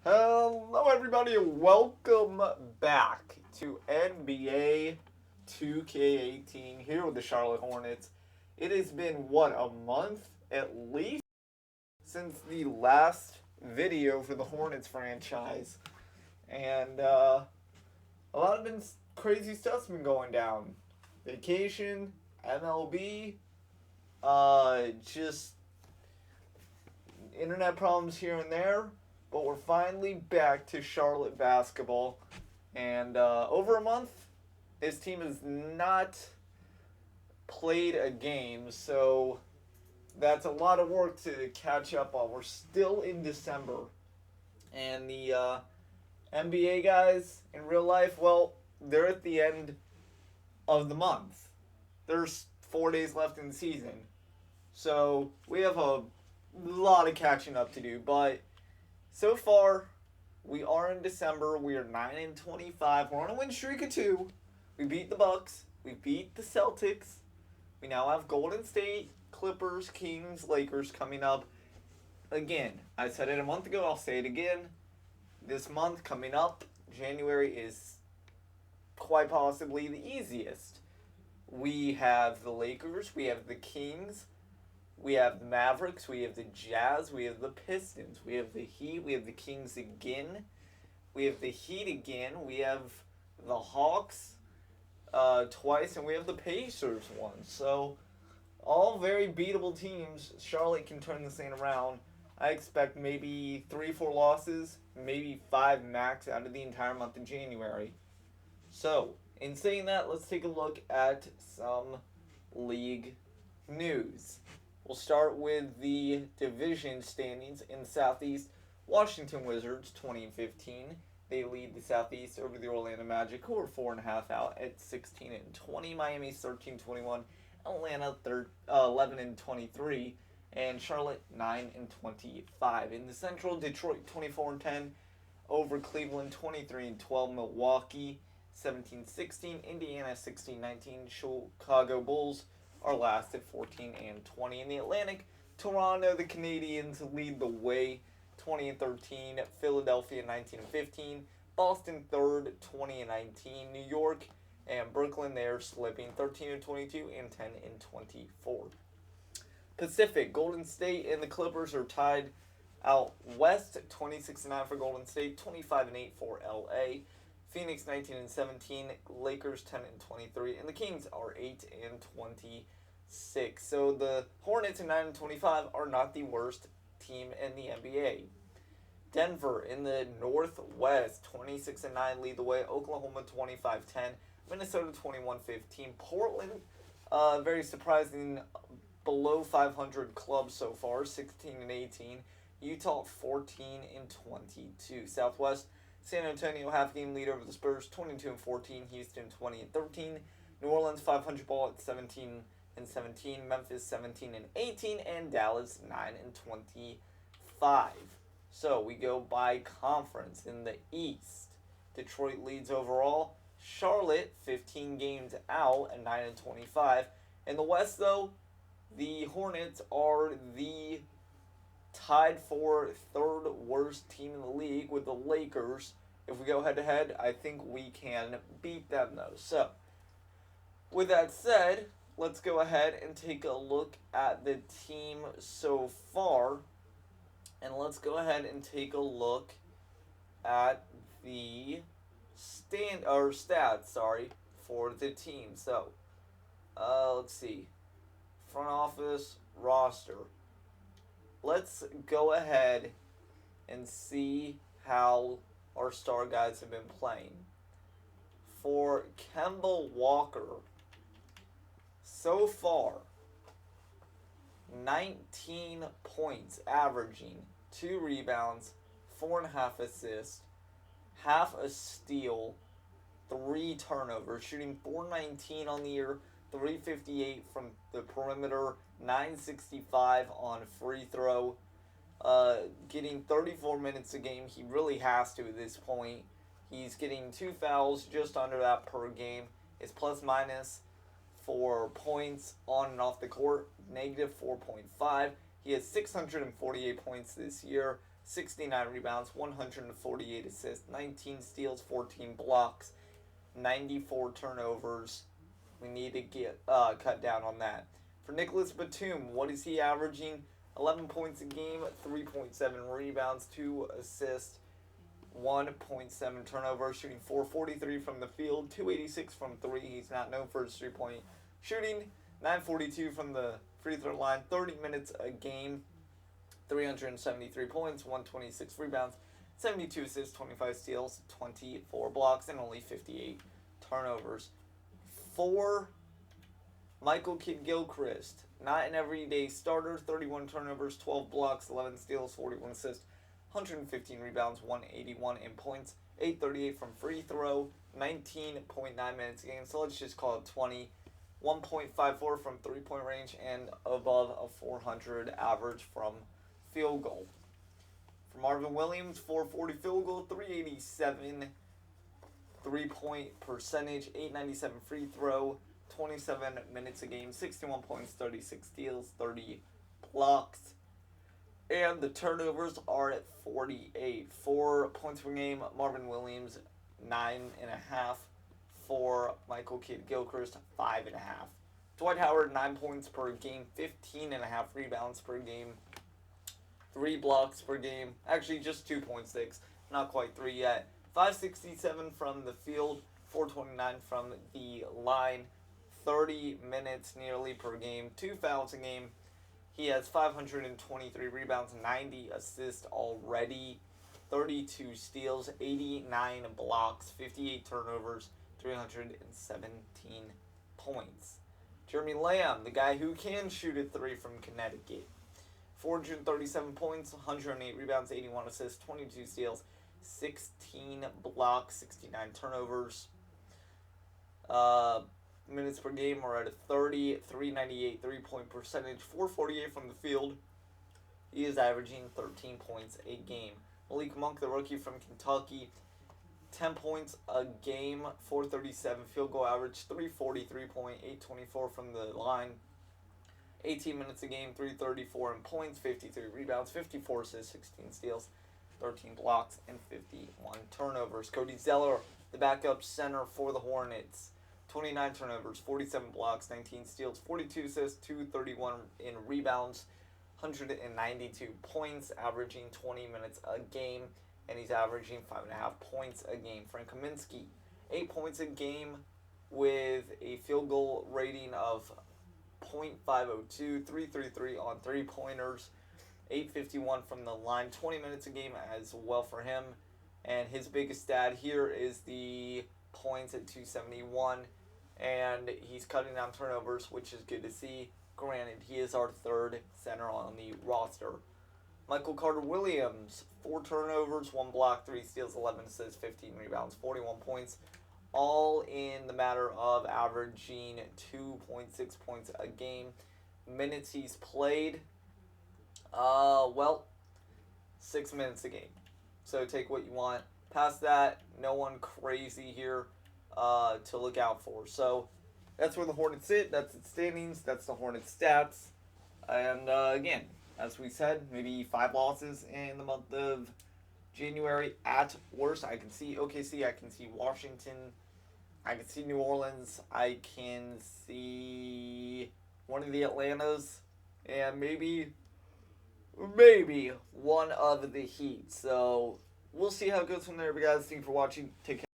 Hello, everybody, and welcome back to NBA 2K18 here with the Charlotte Hornets. It has been, a month at least since the last video for the Hornets franchise. And a lot of crazy stuff's been going down. Vacation, MLB, just internet problems here and there, but we're finally back to Charlotte basketball. And over a month, his team has not played a game, so that's a lot of work to catch up on. We're still in December, and the NBA guys in real life, well, they're at the end of the month. There's 4 days left in the season, so we have a lot of catching up to do. But so far, we are in December. We are 9-25. We're on a win streak of 2. We beat the Bucks. We beat the Celtics. We now have Golden State, Clippers, Kings, Lakers coming up. Again, I said it a month ago. I'll say it again. This month coming up, January, is quite possibly the easiest. We have the Lakers. We have the Kings. We have the Mavericks, we have the Jazz, we have the Pistons, we have the Heat, we have the Kings again, we have the Heat again, we have the Hawks twice, and we have the Pacers once. So, all very beatable teams. Charlotte can turn this thing around. I expect maybe 3-4 losses, maybe 5 max out of the entire month of January. So, in saying that, let's take a look at some league news. We'll start with the division standings in the Southeast. Washington Wizards 20-15. They lead the Southeast over the Orlando Magic, who are 4.5 out at 16-20. Miami's 13-21. Atlanta 11-23, and Charlotte 9-25. In the Central, Detroit 24-10 over Cleveland 23-12. Milwaukee 17-16. Indiana 16-19. Chicago Bulls are last at 14-20. In the Atlantic, Toronto, the Canadians lead the way, 20-13. Philadelphia 19-15. Boston third, 20-19. New York and Brooklyn, they're slipping, 13-22 and 10-24. Pacific, Golden State and the Clippers are tied out west, 26-9 for Golden State, 25-8 for LA. Phoenix 19-17, Lakers 10-23, and the Kings are 8-26. So the Hornets in 9-25 are not the worst team in the NBA. Denver in the Northwest 26-9 lead the way. Oklahoma 25-10, Minnesota 21-15. Portland, very surprising, below 500 club so far, 16-18. Utah 14-22. Southwest, San Antonio half game lead over the Spurs 22-14. Houston 20-13. New Orleans 500 ball at 17-17. Memphis 17-18, and Dallas 9-25. So we go by conference. In the East, Detroit leads overall. Charlotte 15 games out at 9-25. In the West, though, the Hornets are the tied for third worst team in the league with the Lakers. If we go head to head, I think we can beat them though. So, with that said, let's go ahead and take a look at the team so far. And let's go ahead and take a look at the stats, for the team. So, let's see. Front office roster. Let's go ahead and see how our star guys have been playing. For Kemba Walker, so far, 19 points, averaging 2 rebounds, 4.5 assists, half a steal, 3 turnovers, shooting .419 on the year, 358 from the perimeter, 965 on free throw, getting 34 minutes a game. He really has to at this point. He's getting 2 fouls, just under that per game. His plus minus for points on and off the court, negative 4.5. He has 648 points this year, 69 rebounds, 148 assists, 19 steals, 14 blocks, 94 turnovers. We need to get cut down on that. For Nicholas Batum, what is he averaging? 11 points a game, 3.7 rebounds, 2 assists, 1.7 turnovers, shooting 443 from the field, 286 from 3. He's not known for his 3-point shooting. 942 from the free throw line, 30 minutes a game, 373 points, 126 rebounds, 72 assists, 25 steals, 24 blocks, and only 58 turnovers. For Michael Kidd-Gilchrist, not an everyday starter, 31 turnovers, 12 blocks, 11 steals, 41 assists, 115 rebounds, 181 in points, 838 from free throw, 19.9 minutes a game, so let's just call it 20. 1.54 from three-point range, and above a 400 average from field goal. For Marvin Williams, 440 field goal, 387 3-point percentage, 897 free throw, 27 minutes a game, 61 points, 36 steals, 30 blocks. And the turnovers are at 48. 4 points per game, Marvin Williams, 9.5. For Michael Kidd-Gilchrist, 5.5. Dwight Howard, 9 points per game, 15.5 rebounds per game, 3 blocks per game. Actually, just 2.6, not quite 3 yet. 567 from the field, 429 from the line, 30 minutes nearly per game, 2 fouls a game. He has 523 rebounds, 90 assists already, 32 steals, 89 blocks, 58 turnovers, 317 points. Jeremy Lamb, the guy who can shoot a 3 from Connecticut. 437 points, 108 rebounds, 81 assists, 22 steals, 16 blocks, 69 turnovers. Minutes per game are at a 30, 398 3-point percentage, 448 from the field. He is averaging 13 points a game. Malik Monk, the rookie from Kentucky, 10 points a game, 437 field goal average, 343 point, 824 from the line, 18 minutes a game, 334 in points, 53 rebounds, 54 assists, 16 steals, 13 blocks, and 51 turnovers. Cody Zeller, the backup center for the Hornets, 29 turnovers, 47 blocks, 19 steals, 42 assists, 231 in rebounds, 192 points, averaging 20 minutes a game. And he's averaging 5.5 points a game. Frank Kaminsky, 8 points a game with a field goal rating of .502, 333 on 3-pointers, 851 from the line, 20 minutes a game as well for him. And his biggest stat here is the points at 271, and he's cutting down turnovers, which is good to see. Granted, he is our 3rd center on the roster. Michael Carter-Williams, 4 turnovers, 1 block, 3 steals, 11 assists, 15 rebounds, 41 points, all in the matter of averaging 2.6 points a game. Minutes he's played, 6 minutes a game. So take what you want. Past that, no one crazy here to look out for. So that's where the Hornets sit. That's its standings. That's the Hornets stats. And again, as we said, maybe 5 losses in the month of January at worst. I can see OKC. I can see Washington. I can see New Orleans. I can see one of the Atlantas. And maybe one of the Heat. So we'll see how it goes from there. But guys, thank you for watching. Take care.